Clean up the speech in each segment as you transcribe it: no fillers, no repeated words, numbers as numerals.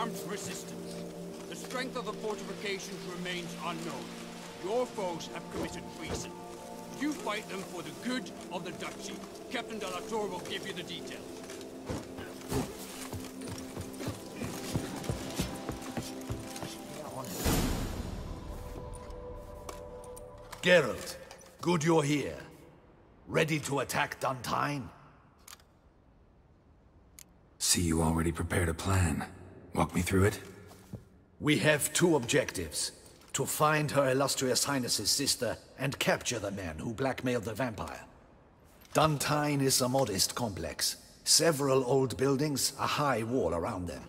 armed resistance. The strength of the fortifications remains unknown. Your foes have committed treason. You fight them for the good of the Duchy. Captain de la Tour will give you the details. Geralt, good you're here. Ready to attack Duntine? See, you already prepared a plan. Walk me through it. We have two objectives. To find Her Illustrious Highness's sister and capture the man who blackmailed the vampire. Duntine is a modest complex. Several old buildings, a high wall around them.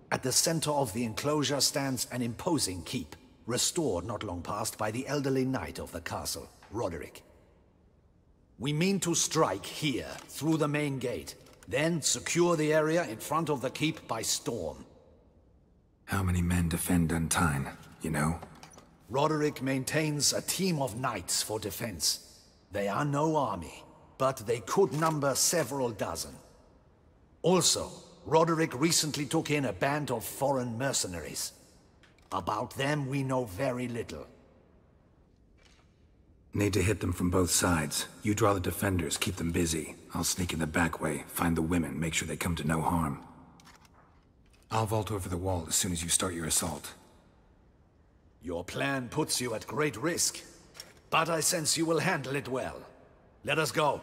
At the center of the enclosure stands an imposing keep, restored not long past by the elderly knight of the castle, Roderick. We mean to strike here, through the main gate, then secure the area in front of the keep by storm. How many men defend Duntine, you know? Roderick maintains a team of knights for defense. They are no army, but they could number several dozen. Also, Roderick recently took in a band of foreign mercenaries. About them we know very little. Need to hit them from both sides. You draw the defenders, keep them busy. I'll sneak in the back way, find the women, make sure they come to no harm. I'll vault over the wall as soon as you start your assault. Your plan puts you at great risk, but I sense you will handle it well. Let us go.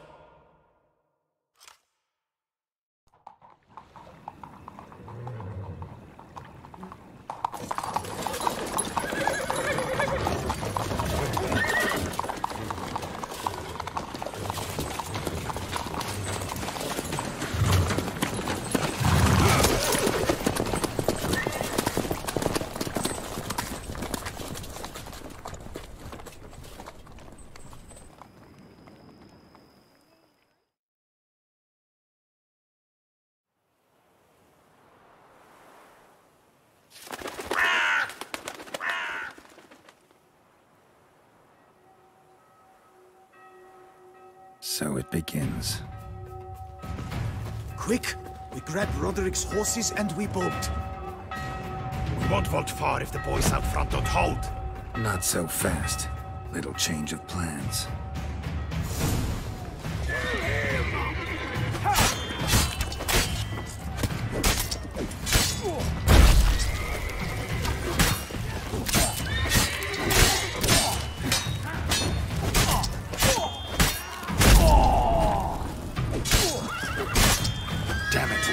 So it begins. Quick! We grab Roderick's horses and we bolt. We won't vault far if the boys out front don't hold. Not so fast. Little change of plans. Damn it.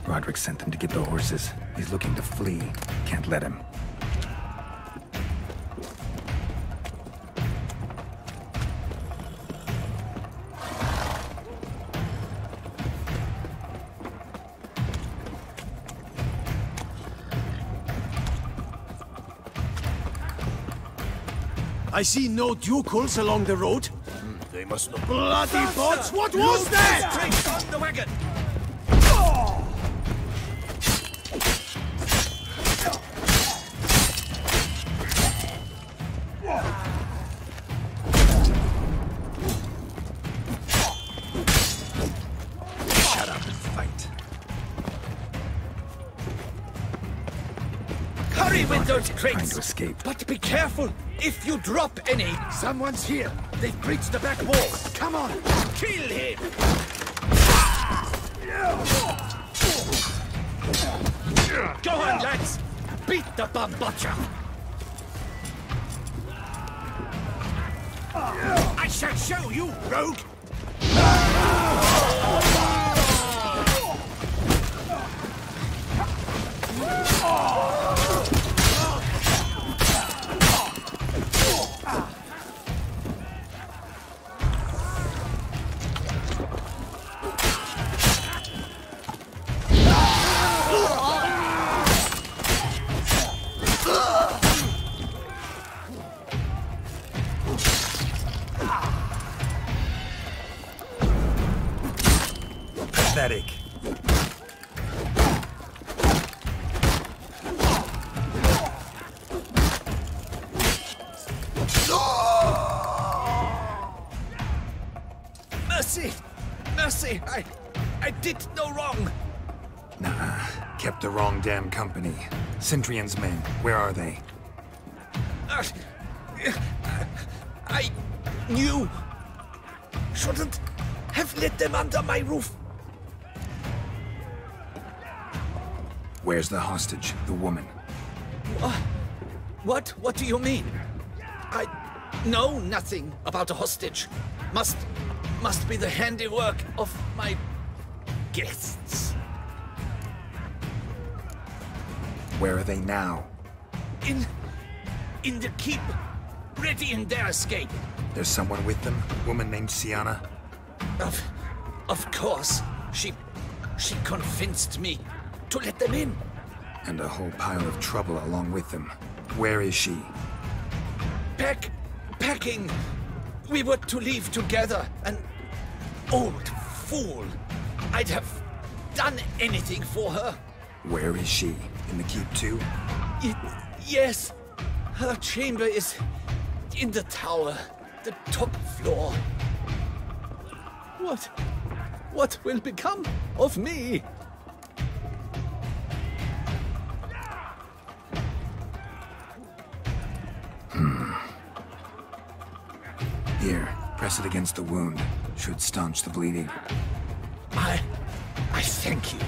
Roderick sent them to get the horses. He's looking to flee. Can't let him. I see no ducals along the road. They must not... Bloody bots! What was that? Take on the wagon! Shut up and fight. Hurry with those Trying crates! to escape. But be careful! If you drop any, Someone's here. They've breached the back wall. Come on. kill him! Go on, lads! Beat the Bambacha! I shall show you, rogue! Pathetic. Mercy! Mercy! I did no wrong! Nah, kept the wrong damn company. Centrion's men, where are they? I knew... shouldn't have let them under my roof. Where's the hostage, the woman? What do you mean? I know nothing about a hostage. Must be the handiwork of my guests. Where are they now? In the keep, ready in their escape. There's someone with them? Woman named Sienna? Of course. She convinced me to let them in. And a whole pile of trouble along with them. Where is she? Packing. We were to leave together. An old fool. I'd have done anything for her. Where is she? In the keep too? Yes. Her chamber is in the tower. The top floor. What will become of me? Here, press it against the wound. Should staunch the bleeding. I thank you.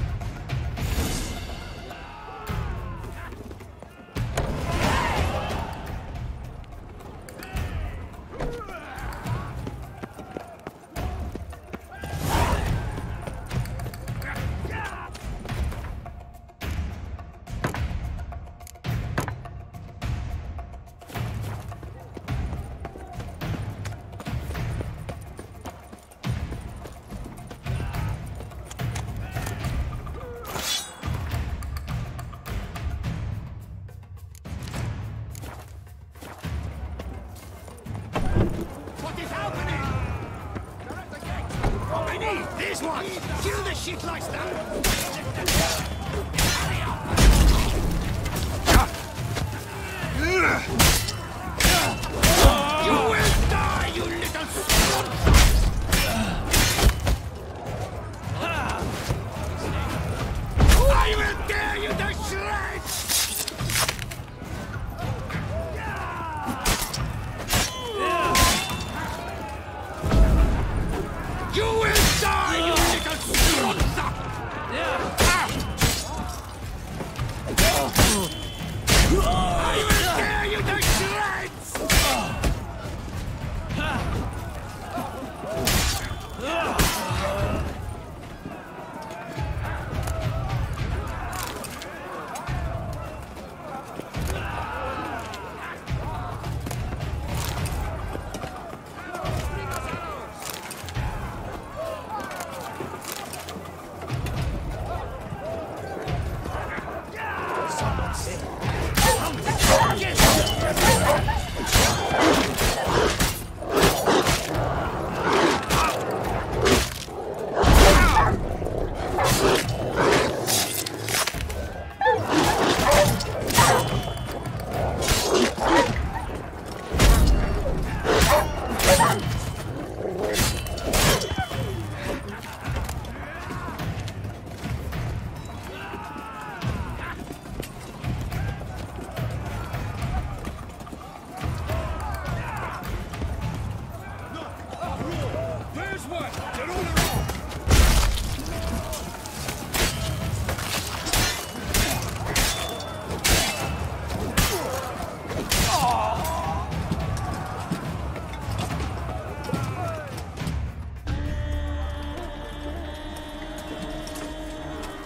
Here's one! Kill the shit like You will die, you little slut! I will tear you to shreds! You will die, you little slut! I will tear you to shreds!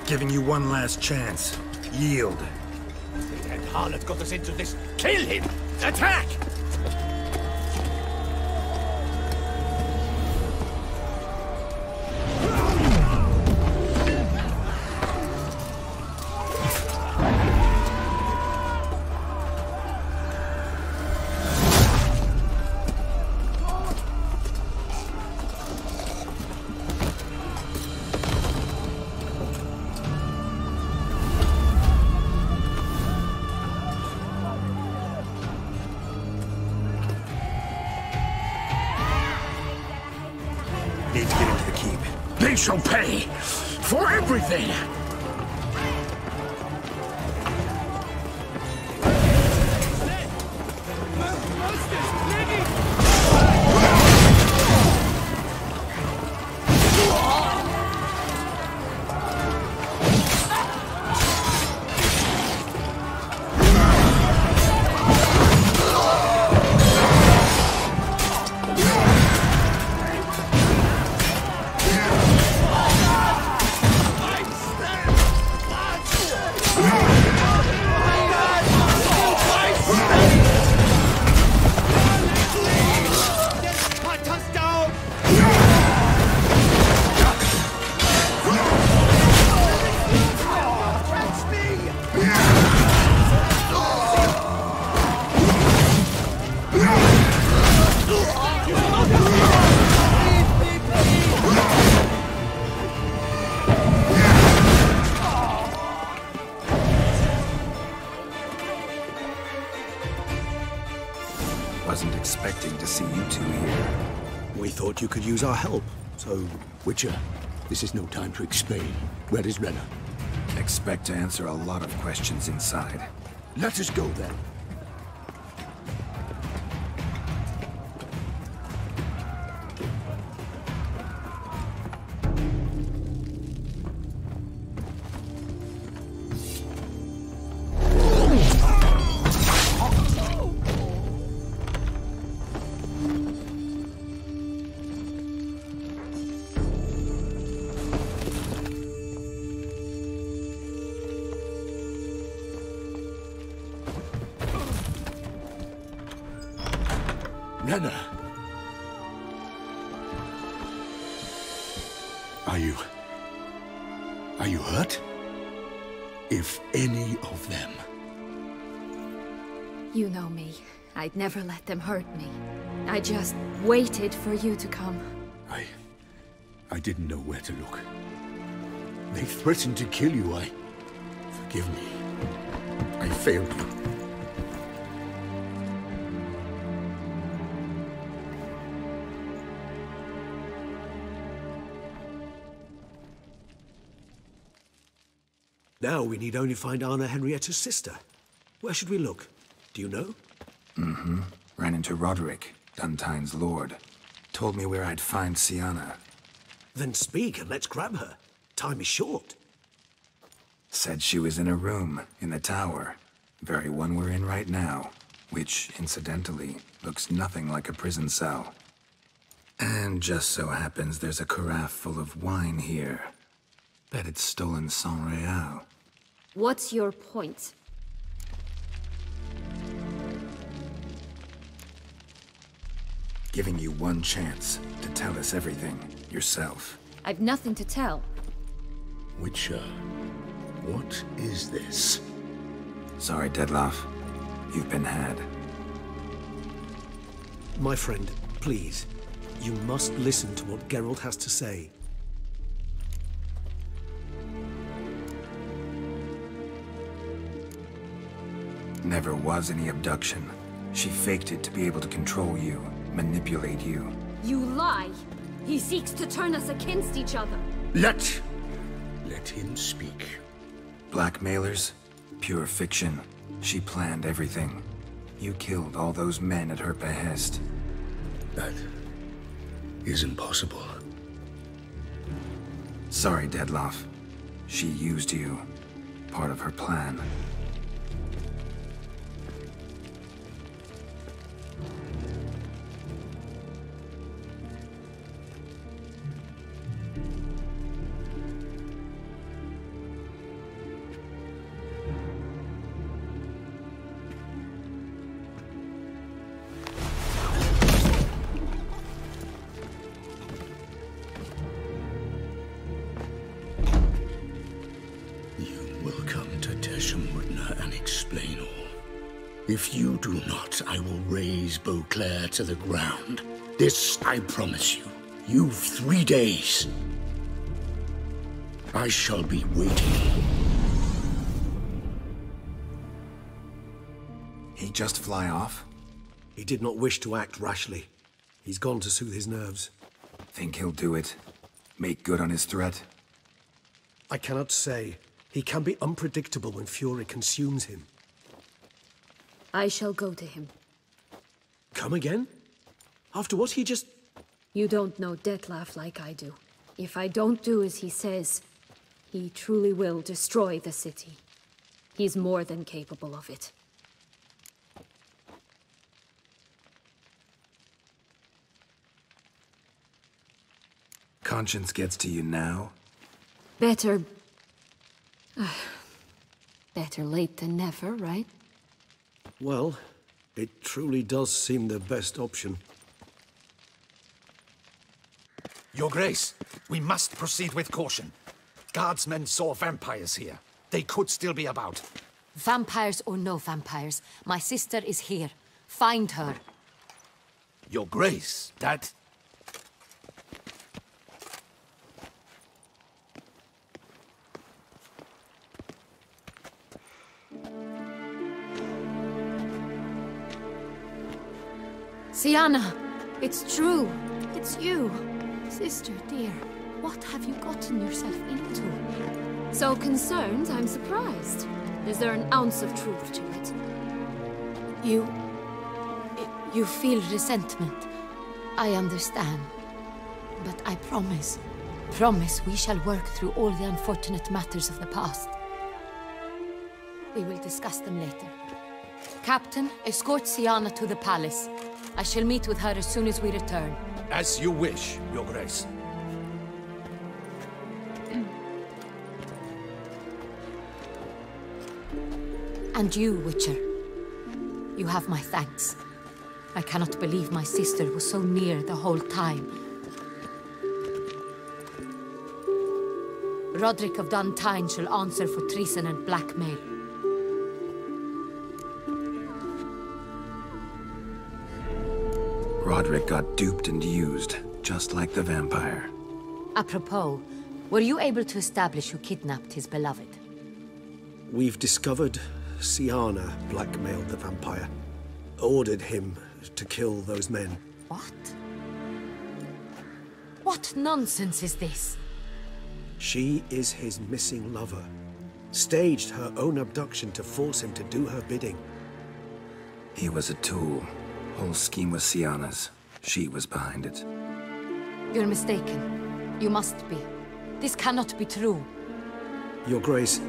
Giving you one last chance. Yield. The dead harlot got us into this. Kill him! Attack! Need to get into the keep. They shall pay for everything! Wasn't expecting to see you two here. We thought you could use our help. So, Witcher, this is no time to explain. Where is Renna? Expect to answer a lot of questions inside. Let us go then. Renna! Are you hurt? If any of them. You know me. I'd never let them hurt me. I just waited for you to come. I didn't know where to look. They threatened to kill you. Forgive me. I failed you. Now we need only find Anna Henrietta's sister. Where should we look? Do you know? Mm-hmm. Ran into Roderick, Duntine's lord. Told me where I'd find Sienna. Then speak and let's grab her. Time is short. Said she was in a room in the tower. Very one we're in right now. Which, incidentally, looks nothing like a prison cell. And just so happens there's a carafe full of wine here. Bet it's stolen San Real. What's your point? Giving you one chance to tell us everything yourself. I've nothing to tell. Witcher, what is this? Sorry, Dettlaff. You've been had. My friend, please. You must listen to what Geralt has to say. Never was any abduction. She faked it to be able to control you, manipulate you. You lie! He seeks to turn us against each other. Let him speak. Blackmailers? Pure fiction. She planned everything. You killed all those men at her behest. That is impossible. Sorry, Dettlaff. She used you. Part of her plan. Shemudna and explain all. If you do not, I will raze Beauclair to the ground. This I promise you. You've 3 days. I shall be waiting. He just fly off? He did not wish to act rashly. He's gone to soothe his nerves. Think he'll do it? Make good on his threat? I cannot say. He can be unpredictable when fury consumes him. I shall go to him. Come again? After what he just... You don't know Detlef like I do. If I don't do as he says, he truly will destroy the city. He's more than capable of it. Conscience gets to you now? Better... better late than never, right? Well, it truly does seem the best option. Your Grace, we must proceed with caution. Guardsmen saw vampires here. They could still be about. Vampires or no vampires, my sister is here. Find her. Your Grace, that... Sienna, it's true. It's you. Sister, dear, what have you gotten yourself into? So concerned, I'm surprised. Is there an ounce of truth to it? You feel resentment. I understand. But I promise we shall work through all the unfortunate matters of the past. We will discuss them later. Captain, escort Sienna to the palace. I shall meet with her as soon as we return. As you wish, Your Grace. And you, Witcher. You have my thanks. I cannot believe my sister was so near the whole time. Roderick of Duntine shall answer for treason and blackmail. Roderick got duped and used, just like the vampire. Apropos, were you able to establish who kidnapped his beloved? We've discovered Sienna blackmailed the vampire. Ordered him to kill those men. What? What nonsense is this? She is his missing lover. Staged her own abduction to force him to do her bidding. He was a tool. Whole scheme was Sienna's. She was behind it. You're mistaken. You must be. This cannot be true. Your Grace,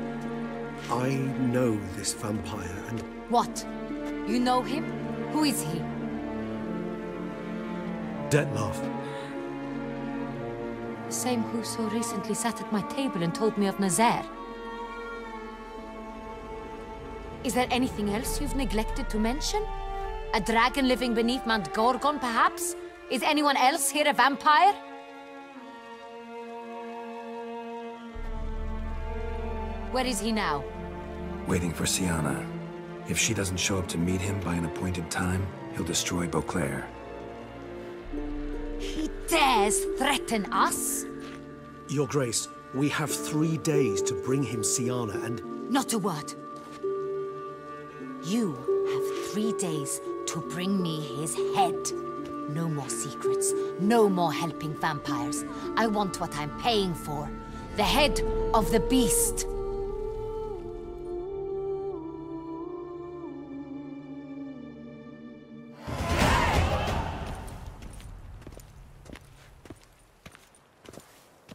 I know this vampire and... What? You know him? Who is he? Detlef. The same who so recently sat at my table and told me of Nazaire. Is there anything else you've neglected to mention? A dragon living beneath Mount Gorgon, perhaps? Is anyone else here a vampire? Where is he now? Waiting for Sienna. If she doesn't show up to meet him by an appointed time, he'll destroy Beauclair. He dares threaten us? Your Grace, we have 3 days to bring him Sienna and... Not a word. You have 3 days to bring me his head. No more secrets. No more helping vampires. I want what I'm paying for. The head of the beast.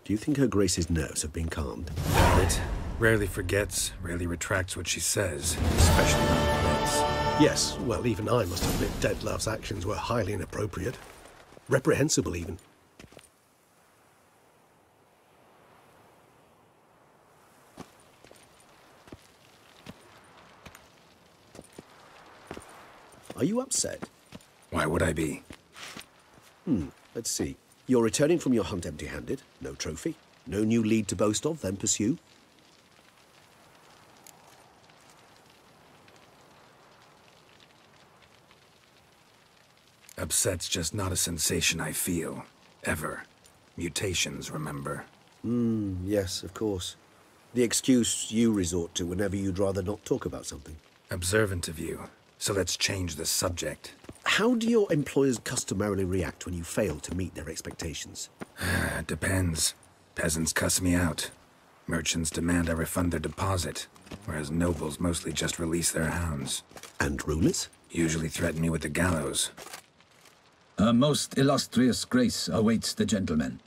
Do you think Her Grace's nerves have been calmed? It rarely forgets, rarely retracts what she says, especially when it relates. Yes, well, even I must admit Detlef's actions were highly inappropriate. Reprehensible, even. Are you upset? Why would I be? Let's see. You're returning from your hunt empty-handed. No trophy. No new lead to boast of, then pursue. Upset's just not a sensation I feel. Ever. Mutations, remember? Yes, of course. The excuse you resort to whenever you'd rather not talk about something. Observant of you. So let's change the subject. How do your employers customarily react when you fail to meet their expectations? Depends. Peasants cuss me out. Merchants demand I refund their deposit, whereas nobles mostly just release their hounds. And rulers? Usually threaten me with the gallows. Her most illustrious grace awaits the gentleman.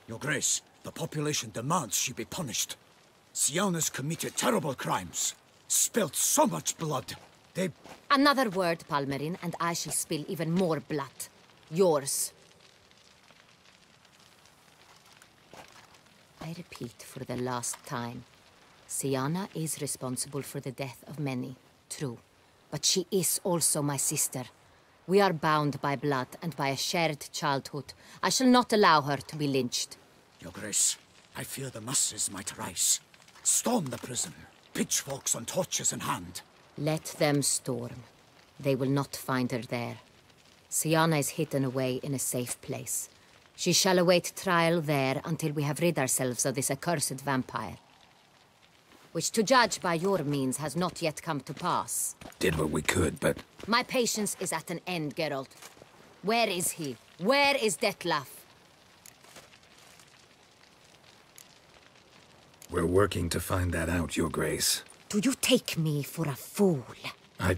Your Grace, the population demands she be punished. Siana's committed terrible crimes. Spilt so much blood. They... Another word, Palmerin, and I shall spill even more blood. Yours. I repeat for the last time. Siana is responsible for the death of many, true. But she is also my sister. We are bound by blood and by a shared childhood. I shall not allow her to be lynched. Your Grace, I fear the masses might rise. Storm the prison, pitchforks and torches in hand. Let them storm. They will not find her there. Siana is hidden away in a safe place. She shall await trial there until we have rid ourselves of this accursed vampire. Which, to judge by your means, has not yet come to pass. Did what we could, but... My patience is at an end, Geralt. Where is he? Where is Detlef? We're working to find that out, Your Grace. Do you take me for a fool? I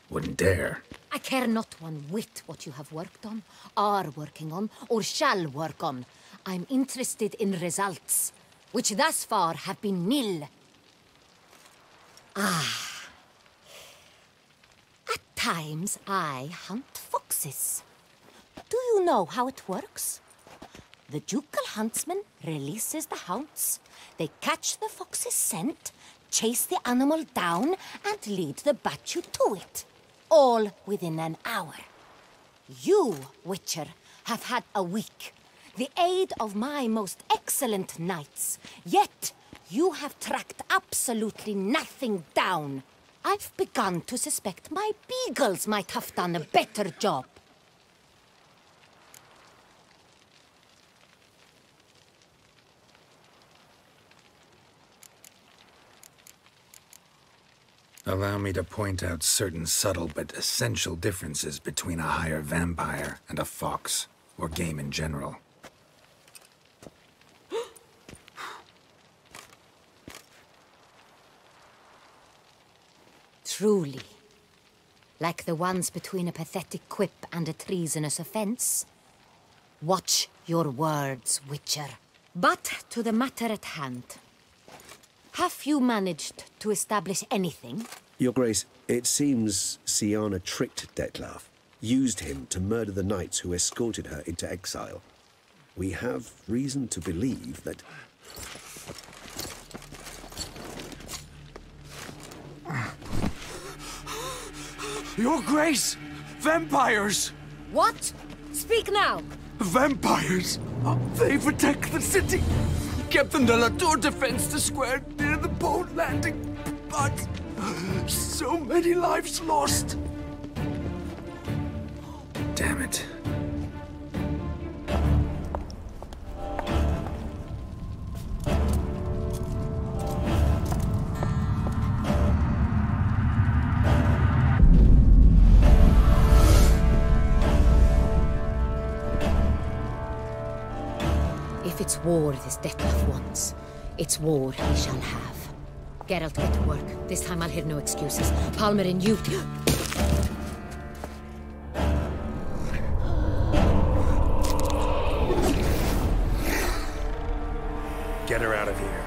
wouldn't dare. I care not one whit what you have worked on, are working on, or shall work on. I'm interested in results, which thus far have been nil. At times, I hunt foxes. Do you know how it works? The ducal huntsman releases the hounds. They catch the fox's scent, chase the animal down, and lead the Bachu to it. All within an hour. You, Witcher, have had a week. The aid of my most excellent knights. Yet, you have tracked absolutely nothing down. I've begun to suspect my beagles might have done a better job. Allow me to point out certain subtle but essential differences between a higher vampire and a fox, or game in general. Truly. Like the ones between a pathetic quip and a treasonous offense. Watch your words, Witcher. But to the matter at hand. Have you managed to establish anything? Your Grace, it seems Siana tricked Detlef, used him to murder the knights who escorted her into exile. We have reason to believe that... Your Grace! Vampires! What? Speak now! Vampires! They protect the city! Captain de la Tour defends the square near the boat landing, but so many lives lost. Damn it. If it's war this Detlef wants, it's war he shall have. Geralt, get to work. This time I'll hear no excuses. Palmerin, you... Get her out of here.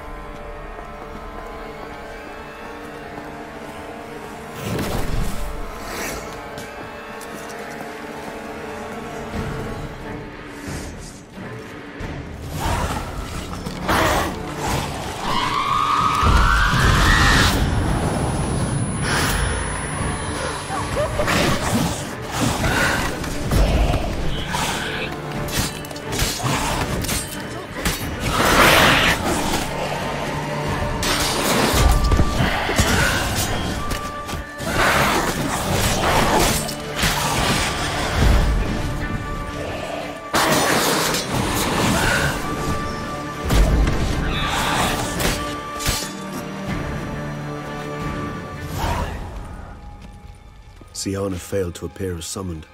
Siana failed to appear as summoned.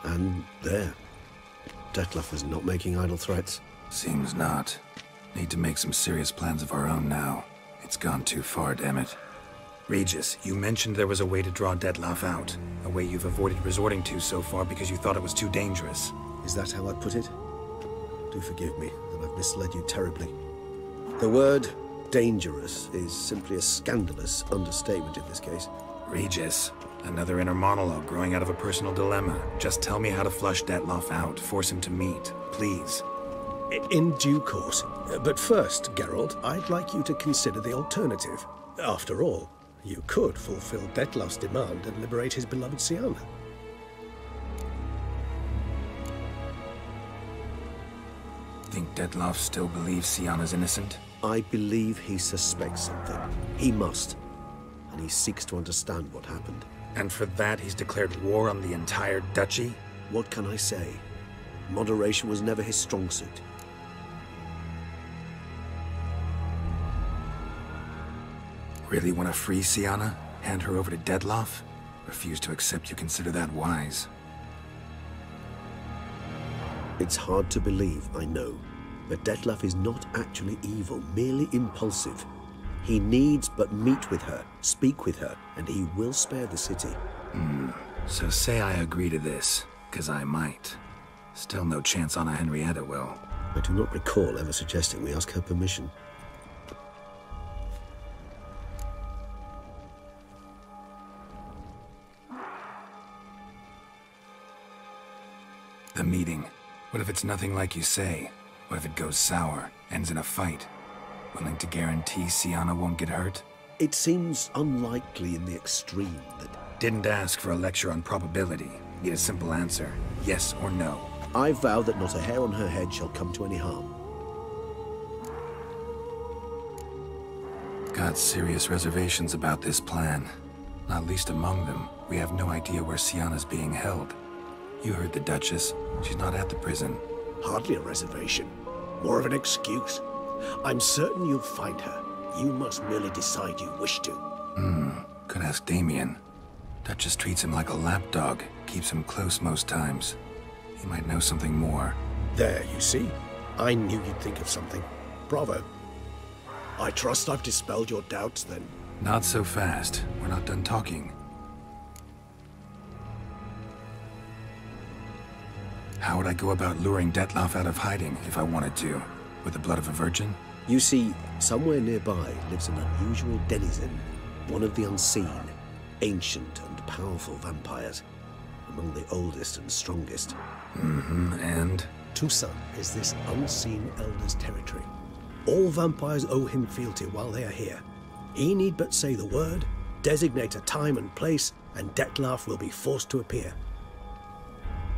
And there. Detlef is not making idle threats. Seems not. Need to make some serious plans of our own now. It's gone too far, damn it. Regis, you mentioned there was a way to draw Detlef out. A way you've avoided resorting to so far because you thought it was too dangerous. Is that how I put it? Do forgive me that I've misled you terribly. The word dangerous is simply a scandalous understatement in this case. Regis, another inner monologue growing out of a personal dilemma. Just tell me how to flush Detlef out, force him to meet, please. In due course. But first, Geralt, I'd like you to consider the alternative. After all, you could fulfill Detlef's demand and liberate his beloved Siana. Think Detlef still believes Siana's innocent? I believe he suspects something. He must. And he seeks to understand what happened. And for that, he's declared war on the entire duchy? What can I say? Moderation was never his strong suit. Really want to free Siana? Hand her over to Detlef? Refuse to accept you consider that wise. It's hard to believe, I know. But Detlef is not actually evil, merely impulsive. He needs but meet with her, speak with her, and he will spare the city. So say I agree to this, 'cause I might. Still no chance Anna Henrietta will. I do not recall ever suggesting we ask her permission. The meeting. What if it's nothing like you say? What if it goes sour, ends in a fight? Willing to guarantee Siana won't get hurt? It seems unlikely in the extreme that... Didn't ask for a lecture on probability. Need a simple answer. Yes or no. I vow that not a hair on her head shall come to any harm. Got serious reservations about this plan. Not least among them, we have no idea where Siana's being held. You heard the Duchess. She's not at the prison. Hardly a reservation. More of an excuse. I'm certain you'll find her. You must merely decide you wish to. Could ask Damien. Duchess treats him like a lapdog. Keeps him close most times. He might know something more. There, you see? I knew you'd think of something. Bravo. I trust I've dispelled your doubts, then. Not so fast. We're not done talking. How would I go about luring Detlef out of hiding if I wanted to? With the blood of a virgin? You see, somewhere nearby lives an unusual denizen, one of the unseen, ancient and powerful vampires, among the oldest and strongest. And? Toussaint is this unseen elder's territory. All vampires owe him fealty while they are here. He need but say the word, designate a time and place, and Detlef will be forced to appear.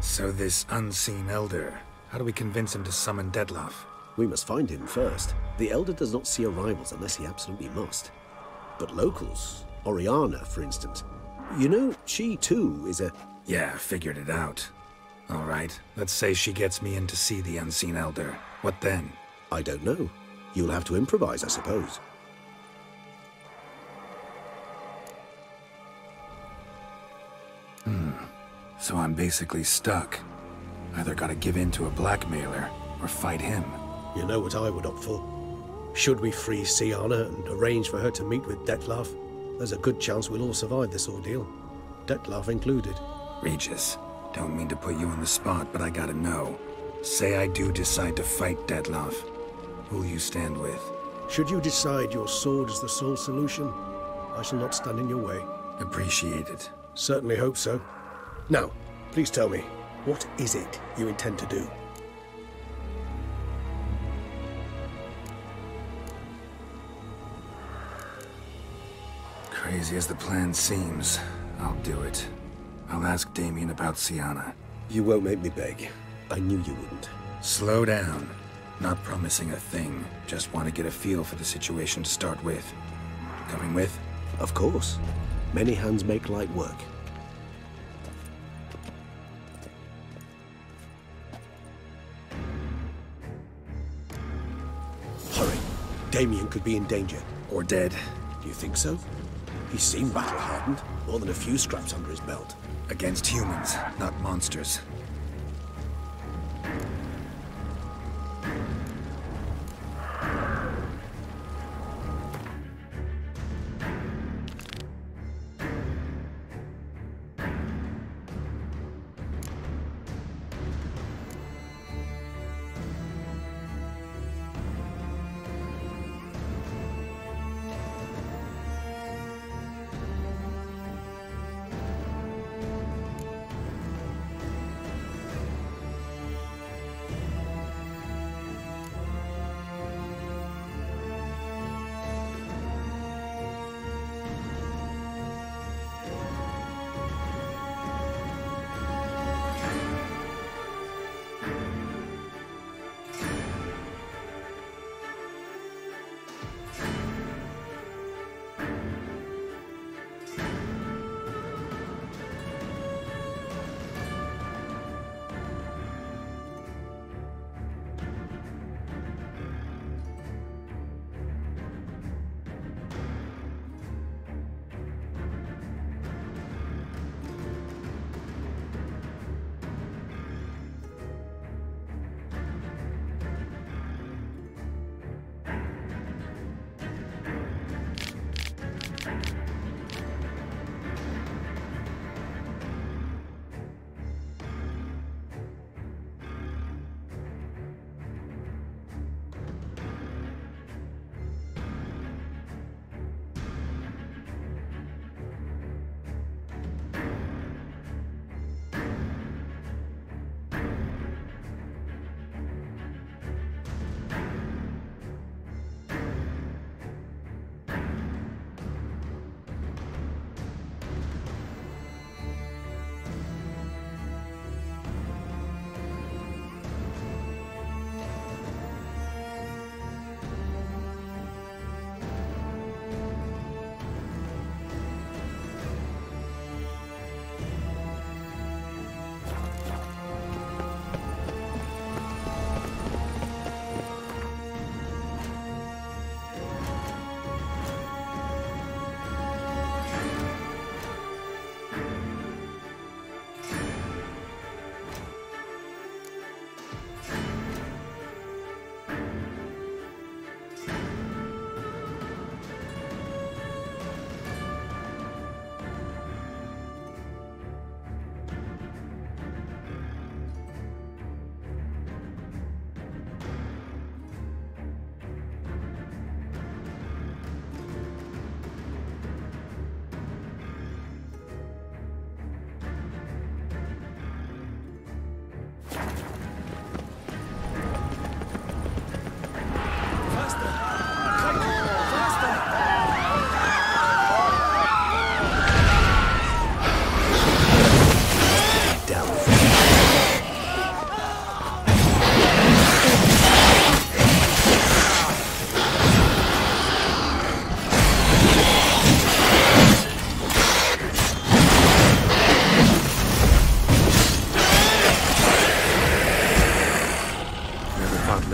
So this unseen elder, how do we convince him to summon Detlef? We must find him first. The elder does not see arrivals unless he absolutely must. But locals, Oriana, for instance, you know, she too is a... Yeah, figured it out. All right, let's say she gets me in to see the unseen elder. What then? I don't know. You'll have to improvise, I suppose. So I'm basically stuck. Either gotta give in to a blackmailer, or fight him. You know what I would opt for. Should we free Siana and arrange for her to meet with Detlef, there's a good chance we'll all survive this ordeal. Detlef included. Regis, don't mean to put you on the spot, but I gotta know. Say I do decide to fight Detlef. Who'll you stand with? Should you decide your sword is the sole solution, I shall not stand in your way. Appreciate it. Certainly hope so. Now, please tell me, what is it you intend to do? Crazy as the plan seems, I'll do it. I'll ask Damien about Siana. You won't make me beg. I knew you wouldn't. Slow down. Not promising a thing. Just want to get a feel for the situation to start with. Coming with? Of course. Many hands make light work. Hurry. Damien could be in danger. Or dead. Do you think so? He seemed battle-hardened. More than a few scraps under his belt. Against humans, not monsters.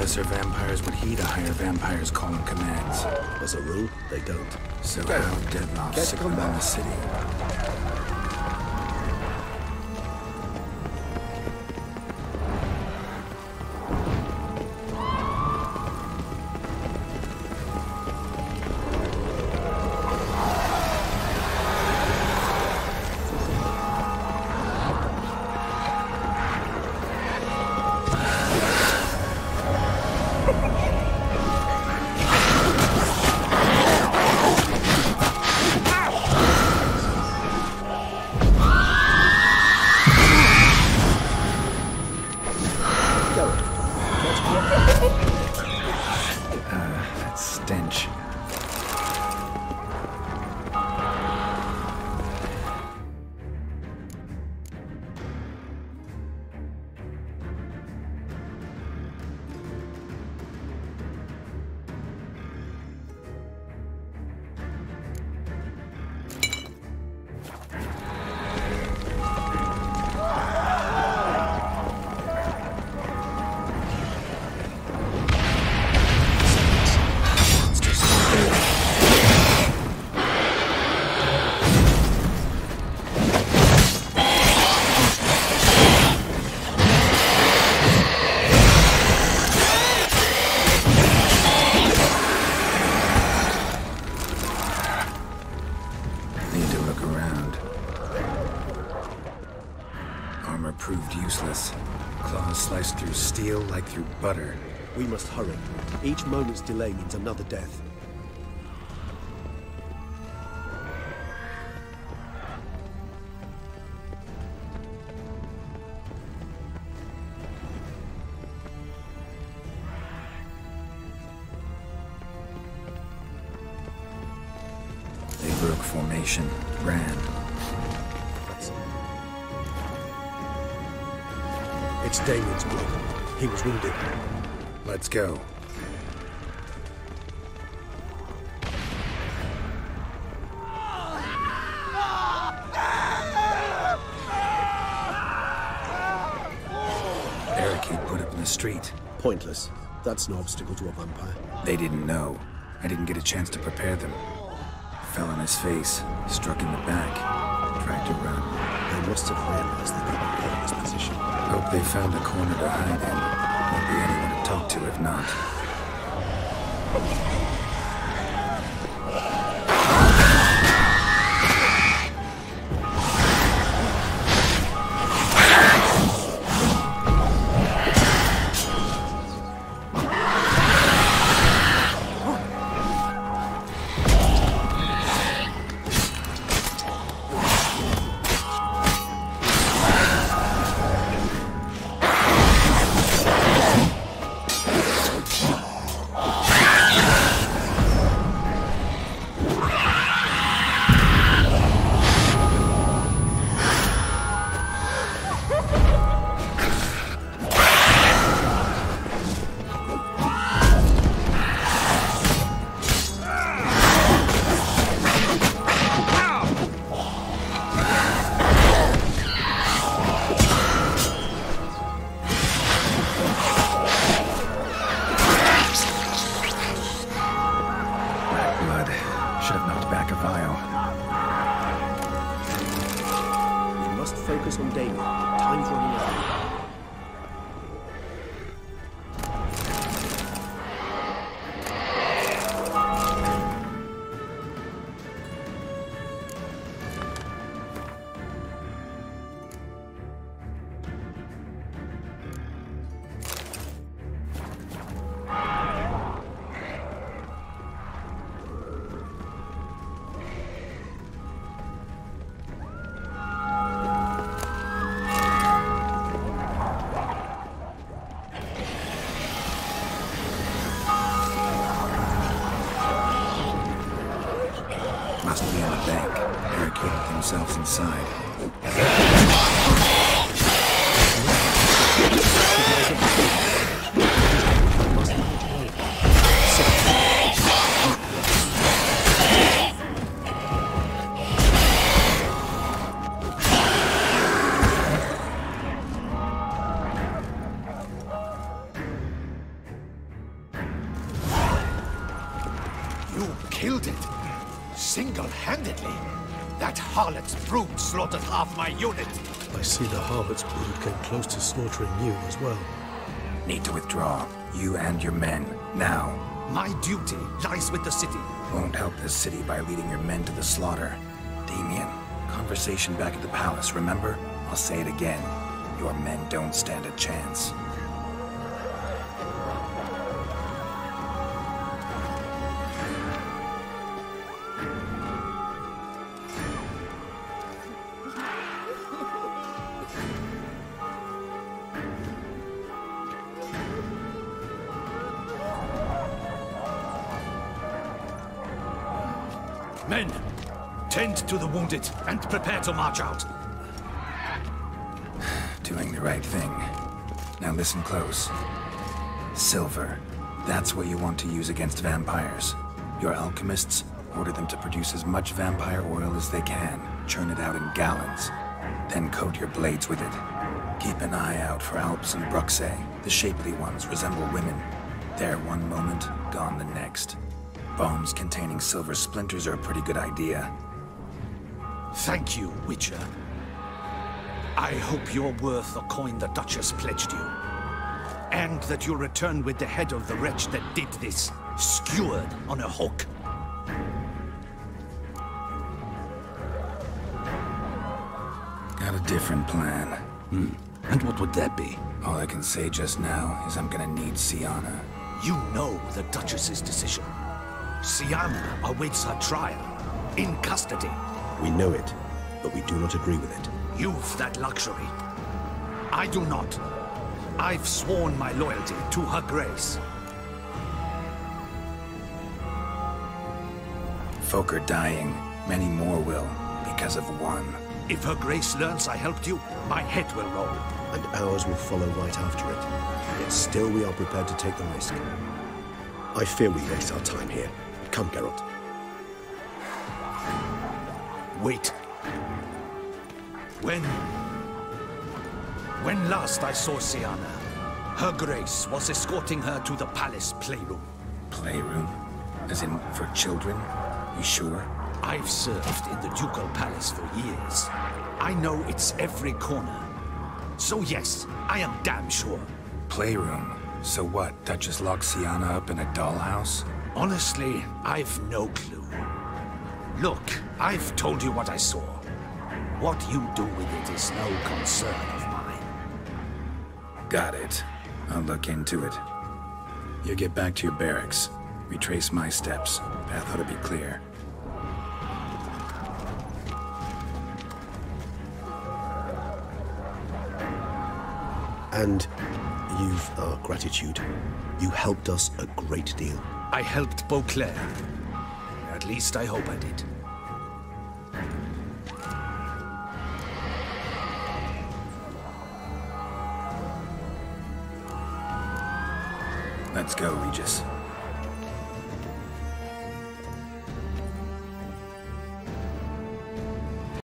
lesser vampires would heed a higher vampire's call and commands. As a rule, they don't. So how Deadloff sick on the city? Claws sliced through steel like through butter. We must hurry. Each moment's delay means another death. They broke formation, ran. It's Damien's blood. He was wounded. Let's go. Barricade put up in the street. Pointless. That's no obstacle to a vampire. They didn't know. I didn't get a chance to prepare them. Fell on his face, struck in the back, tried to run. They must have realized they couldn't get in this position. Hope they found a corner to hide in. Won't be anyone to talk to if not. Focus on Damien. Time's running out. Must be on the bank, barricaded themselves inside. You killed it! Single-handedly? That harlot's brood slaughtered half my unit! I see the harlot's brood came close to slaughtering you as well. Need to withdraw. You and your men. Now. My duty lies with the city. Won't help the city by leading your men to the slaughter. Damien, conversation back at the palace, remember? I'll say it again. Your men don't stand a chance. Men, tend to the wounded and prepare to march out. Doing the right thing. Now listen close. Silver. That's what you want to use against vampires. Your alchemists, order them to produce as much vampire oil as they can. Churn it out in gallons. Then coat your blades with it. Keep an eye out for Alps and Bruxae. The shapely ones resemble women. There one moment, gone the next. Bombs containing silver splinters are a pretty good idea. Thank you, Witcher. I hope you're worth the coin the Duchess pledged you. And that you'll return with the head of the wretch that did this, skewered on a hook. Got a different plan. And what would that be? All I can say just now is I'm gonna need Siana. You know the Duchess's decision. Siana awaits her trial, in custody. We know it, but we do not agree with it. You've that luxury. I do not. I've sworn my loyalty to Her Grace. Folk are dying. Many more will, because of one. If Her Grace learns I helped you, my head will roll. And ours will follow right after it. Yet still we are prepared to take the risk. I fear we waste our time here. Come, Geralt. Wait. When last I saw Siana, Her Grace was escorting her to the palace playroom. Playroom? As in, for children? You sure? I've served in the ducal palace for years. I know it's every corner. So yes, I am damn sure. Playroom? So what, that just locks Siana up in a dollhouse? Honestly, I've no clue. Look, I've told you what I saw. What you do with it is no concern of mine. Got it. I'll look into it. You get back to your barracks. Retrace my steps. Path ought to be clear. And you've our gratitude. You helped us a great deal. I helped Beauclair. At least I hope I did. Let's go, Regis.